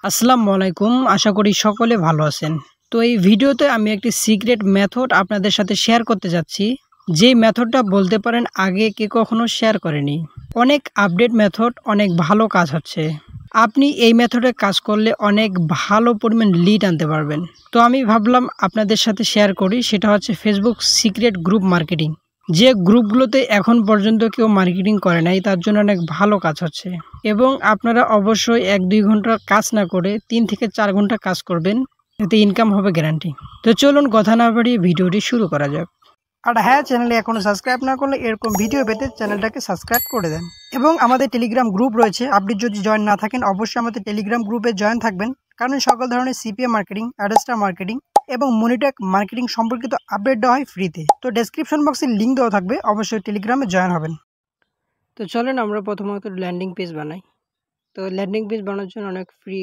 আসসালামু আলাইকুম। আশা করি সকলে ভালো আছেন। তো এই ভিডিওতে আমি একটি সিক্রেট মেথড আপনাদের সাথে শেয়ার করতে যাচ্ছি। যেই মেথডটা বলতে পারেন আগে কেউ কখনো শেয়ার করেনি। অনেক আপডেট মেথড, অনেক ভালো কাজ হচ্ছে। আপনি এই মেথডে কাজ করলে অনেক ভালো পরিমাণ লিড আনতে পারবেন। তো আমি ভাবলাম আপনাদের সাথে শেয়ার করি, সেটা হচ্ছে ফেসবুক সিক্রেট গ্রুপ মার্কেটিং। যে গ্রুপগুলোতে এখন পর্যন্ত কেউ মার্কেটিং করে নাই, তার জন্য অনেক ভালো কাজ হচ্ছে। এবং আপনারা অবশ্যই ১-২ ঘন্টা কাজ না করে ৩ থেকে ৪ ঘন্টা কাজ করবেন, এতে ইনকাম হবে গ্যারান্টি। তো চলুন কথা না বাড়িয়ে ভিডিওটি শুরু করা যাক। আর হ্যাঁ, চ্যানেলে এখনও সাবস্ক্রাইব না করলে এরকম ভিডিও পেতে চ্যানেলটাকে সাবস্ক্রাইব করে দেন। এবং আমাদের টেলিগ্রাম গ্রুপ রয়েছে, আপনি যদি জয়েন না থাকেন অবশ্যই আমাদের টেলিগ্রাম গ্রুপে জয়েন থাকবেন, কারণ সকল ধরনের সিপিএ মার্কেটিং, অ্যাডস্টার মার্কেটিং এবং মনিটক মার্কেটিং সম্পর্কিত আপডেট দেওয়া হয় ফ্রিতে। তো ডেসক্রিপশন বক্সে লিঙ্ক দেওয়া থাকবে, অবশ্যই টেলিগ্রামে জয়েন হবেন। তো চলেন আমরা প্রথমত ল্যান্ডিং পেজ বানাই। তো ল্যান্ডিং পেজ বানানোর জন্য অনেক ফ্রি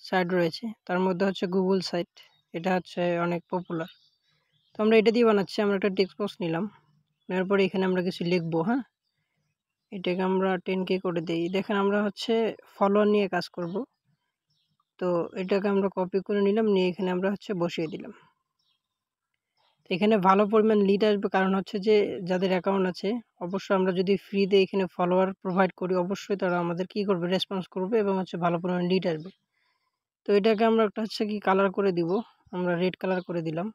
সাইট রয়েছে, তার মধ্যে হচ্ছে গুগল সাইট। এটা হচ্ছে অনেক পপুলার। তো আমরা এটা দিয়ে বানাচ্ছি। আমরা একটা টেক্সট বক্স নিলাম, নেওয়ার পরে এখানে আমরা কিছু লিখবো। হ্যাঁ, এটাকে আমরা 10K করে দিই। দেখেন আমরা হচ্ছে ফলোয়ার নিয়ে কাজ করব। তো এটাকে আমরা কপি করে নিলাম, নিয়ে এখানে আমরা হচ্ছে বসিয়ে দিলাম। তো এখানে ভালো পরিমাণ লিড আসবে, কারণ হচ্ছে যে যাদের অ্যাকাউন্ট আছে, অবশ্যই আমরা যদি ফ্রিতে এখানে ফলোয়ার প্রোভাইড করি অবশ্যই তারা আমাদের কি করবে, রেসপন্স করবে এবং হচ্ছে ভালো পরিমাণ লিড আসবে। তো এটাকে আমরা একটা হচ্ছে কি কালার করে দিব, আমরা রেড কালার করে দিলাম।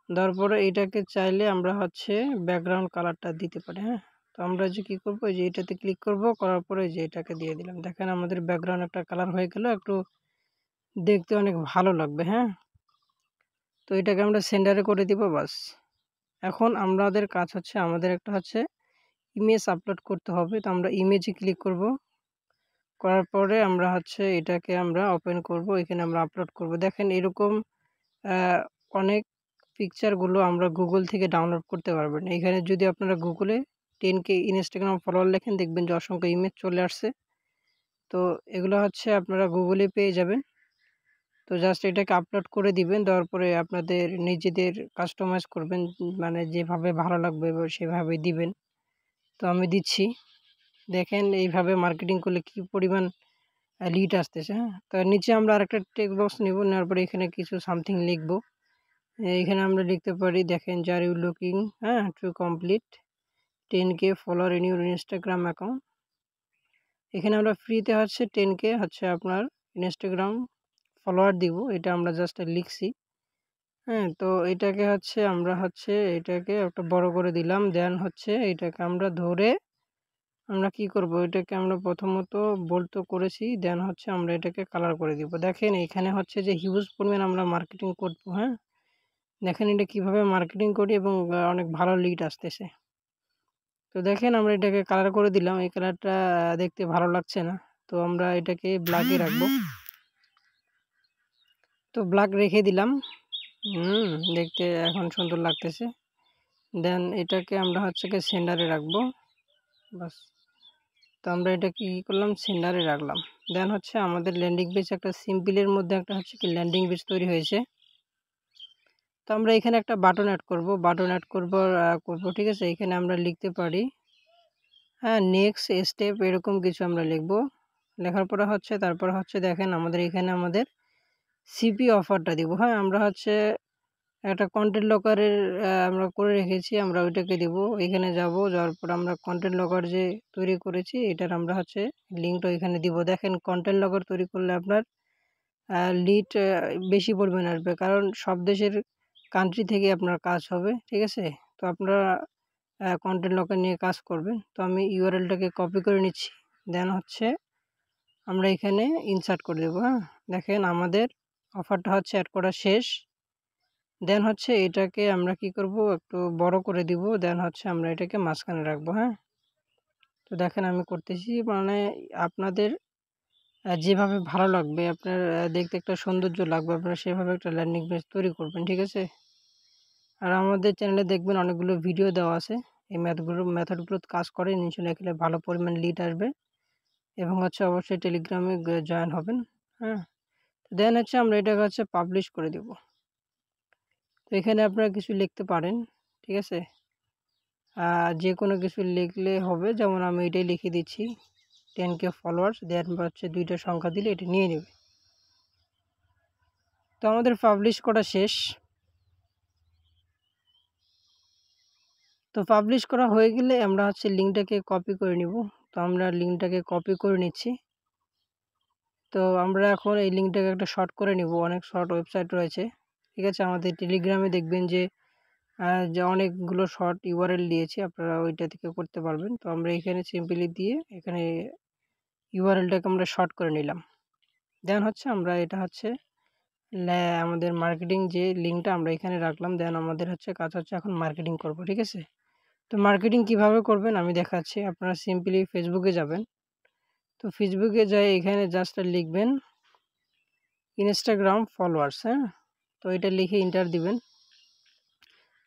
দেওয়ার পরে এটাকে চাইলে আমরা হচ্ছে ব্যাকগ্রাউন্ড কালারটা দিতে পারি। হ্যাঁ, তো আমরা যে কী করবো, যে এটাতে ক্লিক করব, করার পরে যে এটাকে দিয়ে দিলাম। দেখেন আমাদের ব্যাকগ্রাউন্ড একটা কালার হয়ে গেল, একটু দেখতে অনেক ভালো লাগবে। হ্যাঁ, তো এটাকে আমরা সেন্টারে করে দিব, বাস। এখন আমাদের কাজ হচ্ছে, আমাদের একটা হচ্ছে ইমেজ আপলোড করতে হবে। তো আমরা ইমেজে ক্লিক করব, করার পরে আমরা হচ্ছে এটাকে আমরা ওপেন করব, এখানে আমরা আপলোড করব। দেখেন এরকম অনেক পিকচারগুলো আমরা গুগল থেকে ডাউনলোড করতে পারবেন। এখানে যদি আপনারা গুগলে 10K ইনস্টাগ্রাম ফলোয়ার লেখেন, দেখবেন যে অসংখ্য ইমেজ চলে আসছে। তো এগুলো হচ্ছে আপনারা গুগলে পেয়ে যাবেন। তো জাস্ট এটাকে আপলোড করে দিবেন, দেওয়ার পরে আপনাদের নিজেদের কাস্টমাইজ করবেন, মানে যেভাবে ভালো লাগবে সেভাবে দিবেন। তো আমি দিচ্ছি। দেখেন এইভাবে মার্কেটিং করলে কি পরিমাণ লিড আসতেছে। হ্যাঁ, তো নিচে আমরা আরেকটা টেক্সট বক্স নেব, নেওয়ার পরে এখানে কিছু সামথিং লিখবো। এখানে আমরা লিখতে পারি, দেখেন, যার you looking to complete 10K follower in your Instagram account. এখানে আমরা ফ্রিতে হচ্ছে 10K হচ্ছে আপনার ইনস্টাগ্রাম ফলোয়ার দিব, এটা আমরা জাস্ট লিখছি। হ্যাঁ, তো এটাকে হচ্ছে আমরা হচ্ছে এটাকে একটা বড় করে দিলাম। দেন হচ্ছে এটাকে আমরা ধরে আমরা কি করব, এটাকে আমরা প্রথমত বোল্ড তো করেছি, দেন হচ্ছে আমরা এটাকে কালার করে দিব। দেখেন এখানে হচ্ছে যে হিউজ পরিমাণ আমরা মার্কেটিং করবো। হ্যাঁ, দেখেন এটা কিভাবে মার্কেটিং করি এবং অনেক ভালো লিড আসতেছে। তো দেখেন আমরা এটাকে কালার করে দিলাম, এই কালারটা দেখতে ভালো লাগছে না, তো আমরা এটাকে ব্ল্যাকে রাখবো। তো ব্ল্যাক রেখে দিলাম। দেখতে এখন সুন্দর লাগতেছে। দেন এটাকে আমরা হচ্ছে কি সেন্টারে রাখবো, বাস। তো আমরা এটা কি করলাম, সেন্টারে রাখলাম। দেন হচ্ছে আমাদের ল্যান্ডিং পেজ একটা সিম্পলের মধ্যে একটা হচ্ছে কি ল্যান্ডিং পেজ তৈরি হয়েছে। তো আমরা এখানে একটা বাটন অ্যাড করব, ঠিক আছে। এখানে আমরা লিখতে পারি, হ্যাঁ, নেক্সট স্টেপ এরকম কিছু আমরা লিখব। লেখার পরে হচ্ছে তারপর হচ্ছে দেখেন আমাদের এখানে আমাদের সিপি অফারটা দিব। হ্যাঁ, আমরা হচ্ছে একটা কন্টেন্ট লকারের আমরা করে রেখেছি, আমরা ওইটাকে দিব। এখানে যাব, যাওয়ার পর আমরা কন্টেন্ট লকার যে তৈরি করেছি এটার আমরা হচ্ছে লিঙ্কটা এখানে দিব। দেখেন কন্টেন্ট লকার তৈরি করলে আপনার লিড বেশি পরিমাণে আসবে, কারণ সব দেশের কান্ট্রি থেকে আপনার কাজ হবে, ঠিক আছে। তো আপনারা কন্টেন্ট লকার নিয়ে কাজ করবেন। তো আমি ইউআরএলটাকে কপি করে নিচ্ছি, দেন হচ্ছে আমরা এখানে ইনসার্ট করে দেবো। হ্যাঁ, দেখেন আমাদের অফারটা হচ্ছে অ্যাড করা শেষ। দেন হচ্ছে এটাকে আমরা কি করব, একটু বড় করে দিব। দেন হচ্ছে আমরা এটাকে মাঝখানে রাখবো। হ্যাঁ, তো দেখেন আমি করতেছি, মানে আপনাদের যেভাবে ভালো লাগবে, আপনার দেখতে একটা সৌন্দর্য লাগবে, আপনারা সেভাবে একটা ল্যান্ডিং পেজ তৈরি করবেন, ঠিক আছে। আর আমাদের চ্যানেলে দেখবেন অনেকগুলো ভিডিও দেওয়া আছে, এই মেথডগুলো কাজ করে, নিচে লিখলে ভালো পরিমাণ লিড আসবে। এবং হচ্ছে অবশ্যই টেলিগ্রামে জয়েন হবেন। হ্যাঁ, দেন হচ্ছে আমরা এটাকে হচ্ছে পাবলিশ করে দেব। তো এখানে আপনারা কিছু লিখতে পারেন, ঠিক আছে। যে কোনো কিছু লিখলে হবে, যেমন আমি এটাই লিখে দিচ্ছি 10K ফলোয়ার্স, দেন হচ্ছে 2টা সংখ্যা দিলে এটা নিয়ে নেবে। তো আমাদের পাবলিশ করা শেষ। তো পাবলিশ করা হয়ে গেলে আমরা হচ্ছে লিঙ্কটাকে কপি করে নিব। তো আমরা লিঙ্কটাকে কপি করে নিচ্ছি। তো আমরা এখন এই লিঙ্কটাকে একটা শর্ট করে নিব। অনেক শর্ট ওয়েবসাইট রয়েছে, ঠিক আছে। আমাদের টেলিগ্রামে দেখবেন যে অনেকগুলো শর্ট ইউআরএল দিয়েছি, আপনারা ওইটা থেকে করতে পারবেন। তো আমরা এখানে সিম্পলি দিয়ে এখানে ইউআরএলটাকে আমরা শর্ট করে নিলাম। দেন হচ্ছে আমরা এটা হচ্ছে আমাদের মার্কেটিং যে লিঙ্কটা আমরা এখানে রাখলাম। দেন আমাদের হচ্ছে কাজ হচ্ছে এখন মার্কেটিং করব, ঠিক আছে। তো মার্কেটিং কিভাবে করবেন আমি দেখাচ্ছি। আপনারা সিম্পলি ফেসবুকে যাবেন। তো ফেসবুকে যাই এখানে জাস্ট লিখবেন ইনস্টাগ্রাম ফলোয়ার্স, হ্যাঁ। তো এটা লিখে এন্টার দিবেন।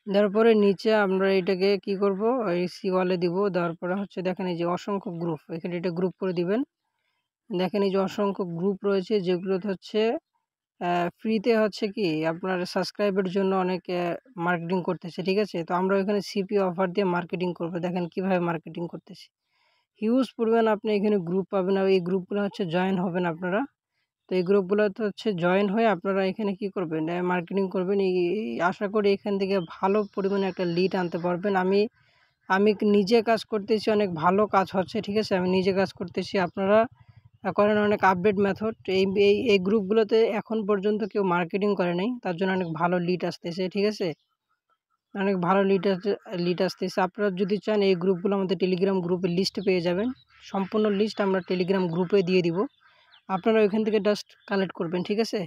দেওয়ার পরে নিচে আমরা এটাকে কি করব, এই সিওয়ালে দিব। দেওয়ার পরে হচ্ছে দেখেন এই যে অসংখ্য গ্রুপ, এখানে এটা গ্রুপ করে দিবেন। দেখেন এই যে অসংখ্য গ্রুপ রয়েছে, যেগুলোতে হচ্ছে ফ্রিতে হচ্ছে কি আপনার সাবস্ক্রাইবের জন্য অনেক মার্কেটিং করতেছে, ঠিক আছে। তো আমরা এখানে সিপি অফার দিয়ে মার্কেটিং করব। দেখেন কিভাবে মার্কেটিং করতেছি। হিউজ পরিমাণ আপনি এখানে গ্রুপ পাবেন, আর এই গ্রুপগুলো হচ্ছে জয়েন হবেন আপনারা। তো এই গ্রুপগুলোতে হচ্ছে জয়েন হয়ে আপনারা এখানে কি করবেন, মার্কেটিং করবেন। আশা করি এখান থেকে ভালো পরিমাণে একটা লিড আনতে পারবেন। আমি নিজে কাজ করতেছি, অনেক ভালো কাজ হচ্ছে, ঠিক আছে। আমি নিজে কাজ করতেছি, আপনারা করেন অনেক আপডেট মেথড। এই গ্রুপগুলোতে এখন পর্যন্ত কেউ মার্কেটিং করে নাই, তার জন্য অনেক ভালো লিড আসতেছে, ঠিক আছে। অনেক ভালো লিড আসতেছে। আপনারা যদি চান এই গ্রুপগুলো আমাদের টেলিগ্রাম গ্রুপে লিস্ট পেয়ে যাবেন। সম্পূর্ণ লিস্ট আমরা টেলিগ্রাম গ্রুপে দিয়ে দিব। আপনারা ওইখান থেকে জাস্ট কালেক্ট করবেন, ঠিক আছে।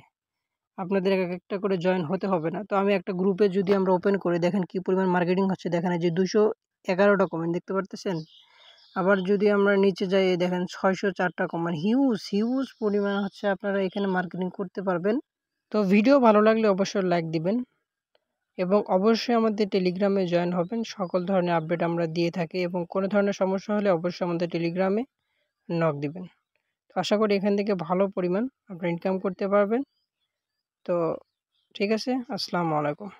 আপনাদের এক একটা করে জয়েন হতে হবে না। তো আমি একটা গ্রুপে যদি আমরা ওপেন করে দেখেন কি পরিমাণ মার্কেটিং হচ্ছে। দেখেন এই যে 211টা কমেন্ট দেখতে পারতেছেন। আবার যদি আমরা নিচে যাই দেখেন 604টা কমেন্ট। হিউজ পরিমাণ হচ্ছে আপনারা এখানে মার্কেটিং করতে পারবেন। তো ভিডিও ভালো লাগলে অবশ্যই লাইক দিবেন এবং অবশ্যই আমাদের টেলিগ্রামে জয়েন হবেন। সকল ধরনের আপডেট আমরা দিয়ে থাকি এবং কোনো ধরনের সমস্যা হলে অবশ্যই আমাদের টেলিগ্রামে নক দিবেন। তো আশা করি এখান থেকে ভালো পরিমাণ আপনারা ইনকাম করতে পারবেন। তো ঠিক আছে, আসসালামু আলাইকুম।